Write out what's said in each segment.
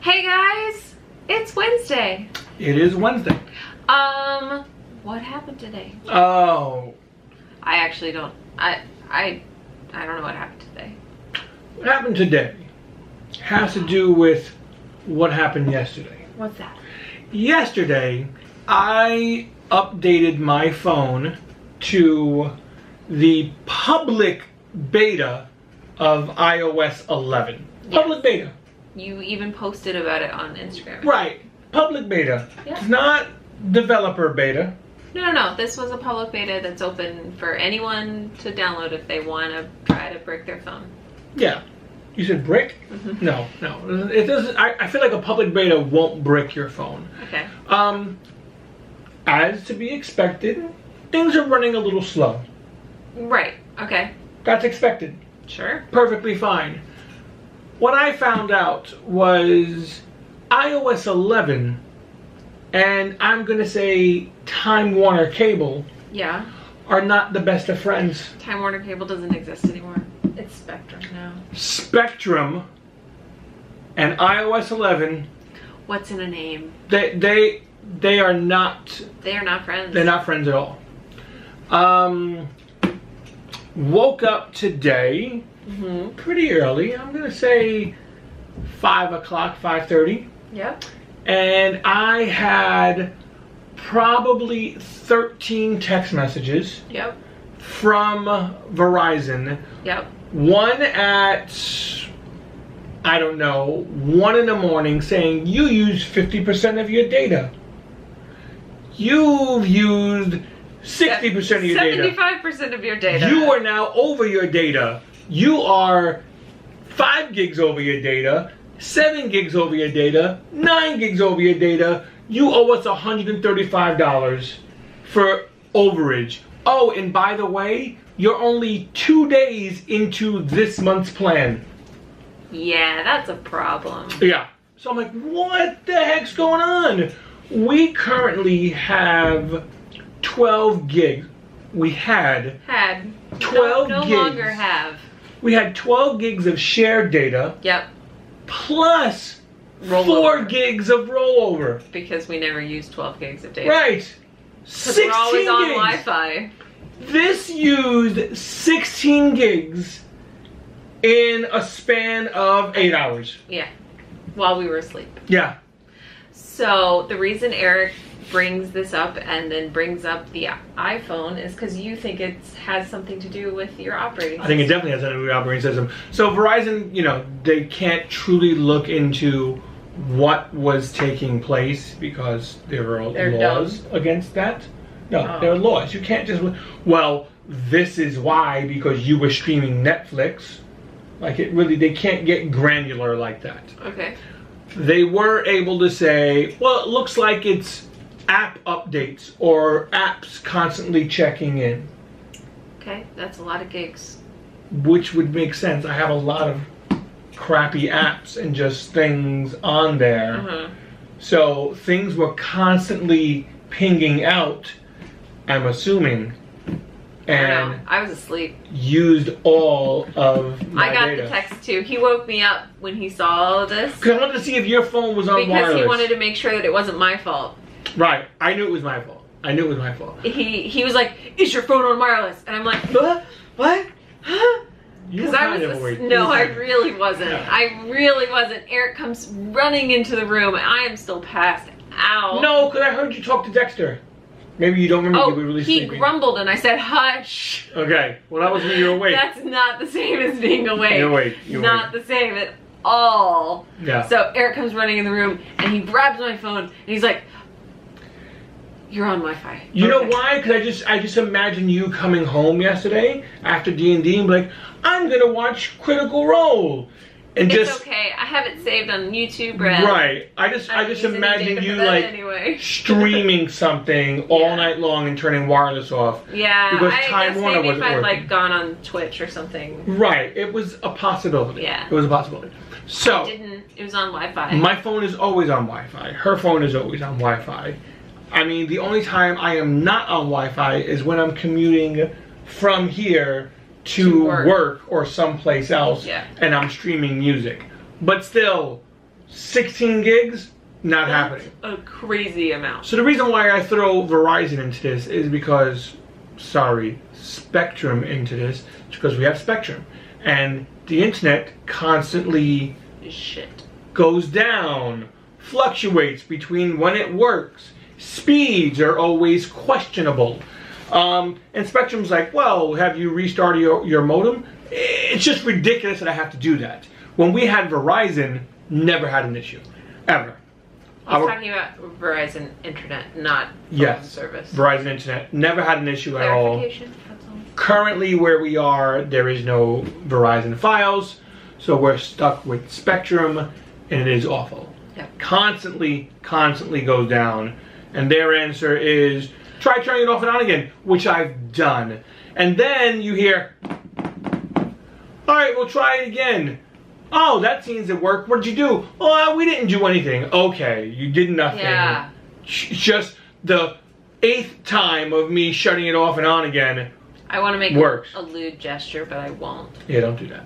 Hey guys, it's Wednesday. It is Wednesday. What happened today? Oh. I actually don't. I don't know what happened today. What happened today has to do with what happened yesterday. What's that? Yesterday, I updated my phone to the public beta of iOS 11. Yes. Public beta. You even posted about it on Instagram. Right. Public beta. Yeah. It's not developer beta. No. This was a public beta that's open for anyone to download if they want to try to brick their phone. Yeah. You said brick? Mm-hmm. No. It doesn't. I feel like a public beta won't brick your phone. Okay. As to be expected, things are running a little slow. Right. Okay. That's expected. Sure. Perfectly fine. What I found out was iOS 11 and I'm going to say Time Warner Cable Yeah. are not the best of friends. Time Warner Cable doesn't exist anymore. It's Spectrum now. Spectrum and iOS 11, What's in a name? they are not. They are not friends. They're not friends at all. Woke up today pretty early. I'm gonna say 5 o'clock, 5:30, Yep. and I had probably 13 text messages Yep. from Verizon. Yep. One at, I don't know, 1 in the morning saying you used 50% of your data. You've used 60% of your data. 75% of your data. You are now over your data. You are 5 gigs over your data, 7 gigs over your data, 9 gigs over your data. You owe us $135 for overage. Oh, and by the way, you're only 2 days into this month's plan. Yeah, that's a problem. Yeah. So I'm like, what the heck's going on? We currently have 12 gigs. We had 12 no gigs. longer have. We had 12 gigs of shared data. Yep. Plus Rollover. 4 gigs of rollover. Because we never use 12 gigs of data. Right. Because we're always on gigs. Wi-Fi. This used 16 gigs in a span of 8 hours. Yeah. While we were asleep. Yeah. So the reason Eric brings this up and then brings up the iPhone is because you think it has something to do with your operating system. I think it definitely has something to do with the operating system. So Verizon, they can't truly look into what was taking place because there are laws against that. No, there are laws. You can't just, well, this is why, because you were streaming Netflix. Like they can't get granular like that. Okay. They were able to say, well, it looks like it's app updates or apps constantly checking in. Okay, that's a lot of gigs. Which would make sense. I have a lot of crappy apps and just things on there. So things were constantly pinging out, I'm assuming, and I was asleep. Used all of my data. I got the text too. He woke me up when he saw all of this. Because I wanted to see if your phone was on wireless. Because he wanted to make sure that it wasn't my fault. Right. I knew it was my fault. He was like, "Is your phone on wireless?" And I'm like, "What? Huh?" Because I really wasn't. Yeah. I really wasn't. Eric comes running into the room. I am still passed out. No, because I heard you talk to Dexter. Maybe you don't remember. You were really he sleepy. grumbled and I said, "Hush." Okay. Well, that was when you were awake. That's not the same as being awake. You're awake. Not the same at all. Yeah. So Eric comes running in the room and he grabs my phone and he's like, "You're on Wi-Fi." You know why? Because I just imagine you coming home yesterday after D&D and be like, I'm gonna watch Critical Role, and it's okay. I have it saved on YouTube. Right. I just imagine you like streaming something all night long and turning wireless off. Yeah. Because Time Warner wasn't maybe if I'd working. like gone on Twitch or something. Right. It was a possibility. Yeah. It was a possibility. So. It was on Wi-Fi. My phone is always on Wi-Fi. Her phone is always on Wi-Fi. I mean, the only time I am not on Wi-Fi is when I'm commuting from here to work or someplace else, and I'm streaming music. But still, 16 gigs, not happening. A crazy amount. So the reason why I throw Verizon into this is because, Spectrum into this, is because we have Spectrum. And the internet constantly Shit. goes down, fluctuates between when it works. Speeds are always questionable. And Spectrum's like, well, have you restarted your modem? It's just ridiculous that I have to do that. When we had Verizon, never had an issue. Ever. I was talking about Verizon Internet, not phone service. Verizon Internet. Never had an issue at all. Clarification, that's all. Currently, where we are, there is no Verizon files, so we're stuck with Spectrum, and it is awful. Yep. Constantly goes down. And their answer is, try turning it off and on again, which I've done. And then you hear, all right, we'll try it again. Oh, that seems to work. What did you do? Oh, we didn't do anything. Okay, you did nothing. Yeah. Just the 8th time of me shutting it off and on again. I want to make a lewd gesture, but I won't. Yeah, don't do that.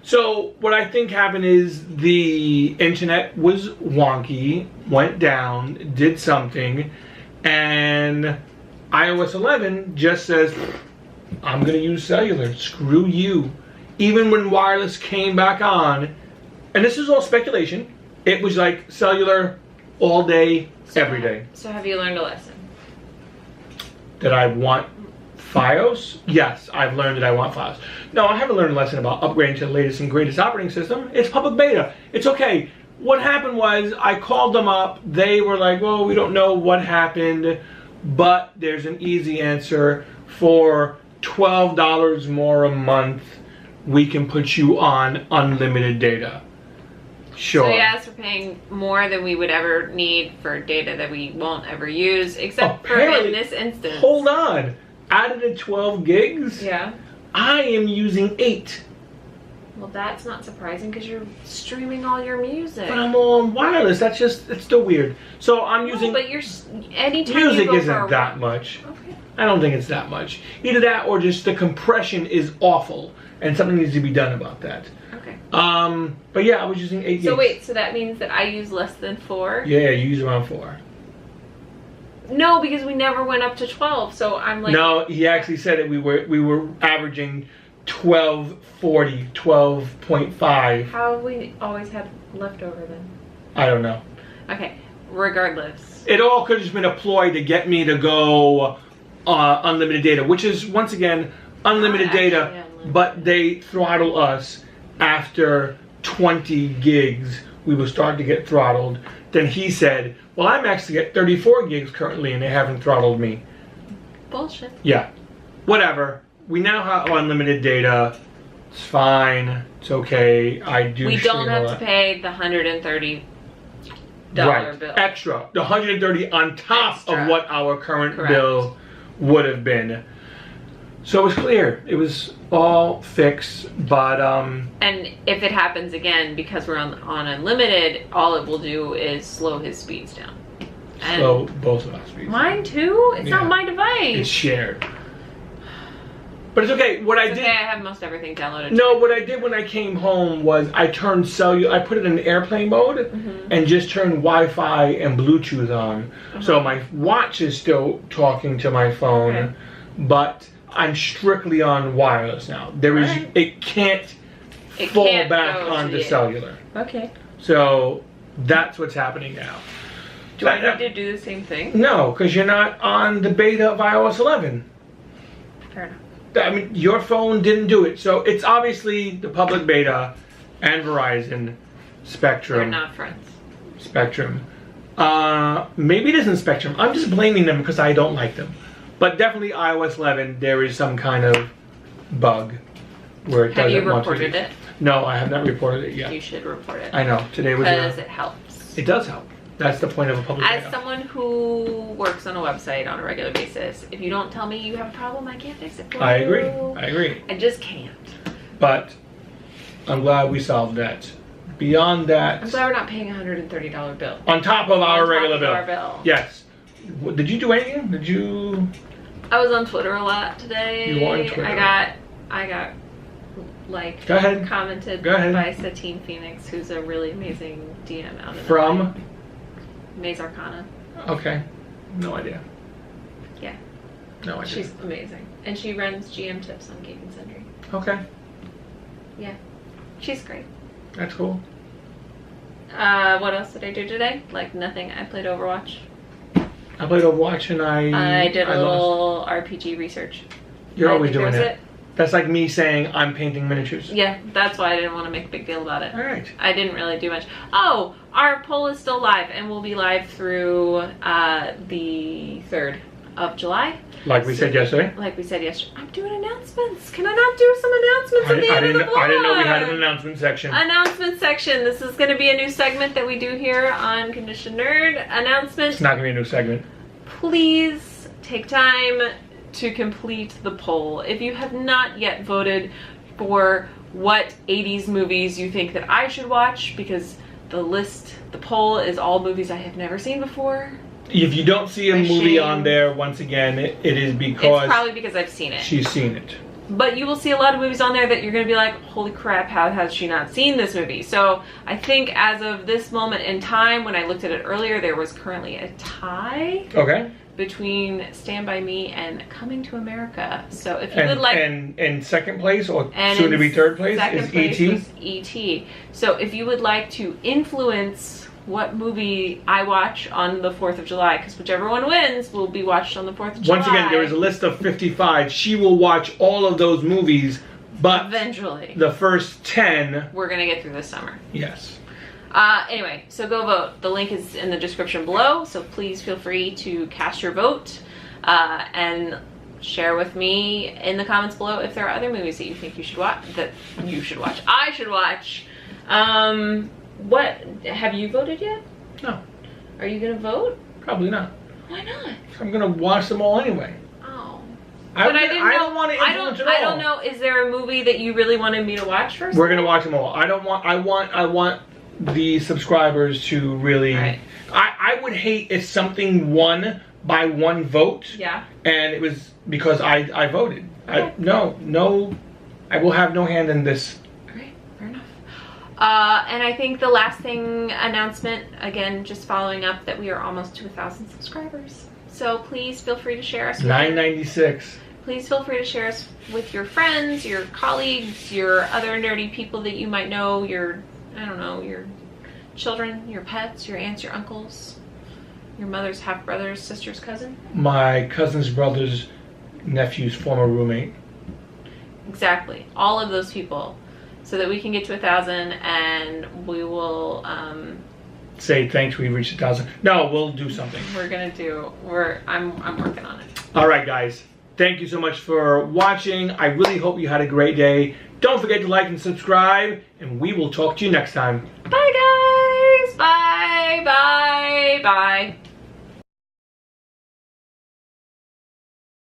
So what I think happened is the internet was wonky, went down, did something, and iOS 11 just says, I'm going to use cellular. Screw you. Even when wireless came back on, and this is all speculation, it was like cellular all day, every day. So have you learned a lesson? That I want FiOS? Yes, I've learned that I want FiOS. No, I haven't learned a lesson about upgrading to the latest and greatest operating system. It's public beta. It's okay. What happened was I called them up. They were like, well, we don't know what happened, but there's an easy answer. For $12 more a month, we can put you on unlimited data. Sure. So yes, we're paying more than we would ever need for data that we won't ever use, except for in this instance. Hold on. Out of the 12 gigs, yeah, I am using 8. Well, that's not surprising because you're streaming all your music. But I'm on wireless. That's still weird. So I'm using. But you're anytime music you go isn't that much. Okay. I don't think it's that much. Either that or just the compression is awful, and something needs to be done about that. Okay. But yeah, I was using 8 gigs. So wait, so that means that I use less than 4? Yeah, you use around 4. No, because we never went up to 12. So I'm like. No, he actually said that we were averaging 12.40, 12.5. How have we always had leftover then? I don't know. Okay, regardless. It all could have just been a ploy to get me to go unlimited data, which is, once again, unlimited data, but they throttle us after 20 gigs. We will start to get throttled. Then he said, well, I'm actually at 34 gigs currently, and they haven't throttled me. Bullshit. Yeah. Whatever. We now have unlimited data. It's fine. It's okay. We don't have to pay the $130 bill. Extra. The $130 on top of what our current Correct. bill would have been. So it was clear. It was all fixed, but and if it happens again, because we're on unlimited, all it will do is slow his speeds down. And slow both of our speeds. Mine too? It's not my device. It's shared. But it's okay. I have most everything downloaded. No, what I did when I came home was I turned cellular. I put it in airplane mode and just turned Wi-Fi and Bluetooth on. So my watch is still talking to my phone, but I'm strictly on wireless now. It can't fall back onto cellular. Okay. So that's what's happening now. Do I need to do the same thing? No, because you're not on the beta of iOS 11. Fair enough. I mean, your phone didn't do it. So it's obviously the public beta and Verizon, Spectrum. They're not friends. Spectrum. Maybe it isn't Spectrum. I'm just blaming them because I don't like them. But definitely iOS 11, there is some kind of bug where it doesn't want to. Have you reported it? No, I have not reported it yet. You should report it. I know. Today was because it helps. It does help. That's the point of a public As beta. someone who works on a website on a regular basis, if you don't tell me you have a problem, I can't fix it for you. I agree. I just can't. But I'm glad we solved that. Beyond that, I'm glad we're not paying a $130 bill. On top of our regular bill. Our bill. Yes. Did you do anything? Did you? I was on Twitter a lot today. You were on Twitter. I got like Go ahead. commented Go ahead. by Satine Phoenix, who's a really amazing DM out of From? Maze Arcana. Okay. No idea. Yeah. No idea. She's amazing. And she runs GM tips on Game and Sundry. Okay. Yeah. She's great. That's cool. What else did I do today? Like nothing. I played Overwatch. I played Overwatch and I did a lost. little RPG research. You're I always think doing that was it. That's like me saying I'm painting miniatures. Yeah, that's why I didn't want to make a big deal about it. All right. I didn't really do much. Oh, our poll is still live and will be live through the 3rd of July. Like we said yesterday. Like we said yesterday. I'm doing announcements. Can I not do some announcements at the end of the vlog? I didn't know we had an announcement section. Announcement section. This is going to be a new segment that we do here on Conditioned Nerd. Announcement. It's not going to be a new segment. Please take time to complete the poll. If you have not yet voted for what 80s movies you think that I should watch, because the poll is all movies I have never seen before. If you don't see a movie on there, once again, it is because... It's probably because I've seen it. She's seen it. But you will see a lot of movies on there that you're going to be like, holy crap, how has she not seen this movie? So I think as of this moment in time, when I looked at it earlier, there was currently a tie. Okay. Between Stand By Me and Coming to America. So if you would like... And in second place, or soon to be third place, is E.T.? E.T. So if you would like to influence what movie I watch on the 4th of July, because whichever one wins will be watched on the 4th of July. Once again, there is a list of 55. She will watch all of those movies, but... Eventually. The first 10... We're going to get through this summer. Yes. Anyway, so go vote. The link is in the description below, so please feel free to cast your vote and share with me in the comments below if there are other movies that you think I should watch. What, have you voted yet? No. Are you gonna vote? Probably not. Why not? I'm gonna watch them all anyway. Oh. I don't want to influence at all. I don't know. Is there a movie that you really wanted me to watch first? We're gonna watch them all. I want the subscribers to really... Right. I would hate if something won by one vote. Yeah. And it was because I voted. Okay. I will have no hand in this. Okay, fair enough. And I think the last announcement, again, just following up that we are almost to 1,000 subscribers. So please feel free to share us. 996. Please feel free to share us with your friends, your colleagues, your other nerdy people that you might know, your children, your pets, your aunts, your uncles, your mother's half-brother's sister's cousin. My cousin's brother's nephew's former roommate. Exactly. All of those people. So that we can get to 1,000 and we will... say thanks, we reached 1,000. No, we'll do something. I'm working on it. All right, guys. Thank you so much for watching. I really hope you had a great day. Don't forget to like and subscribe, and we will talk to you next time. Bye, guys. Bye, bye, bye.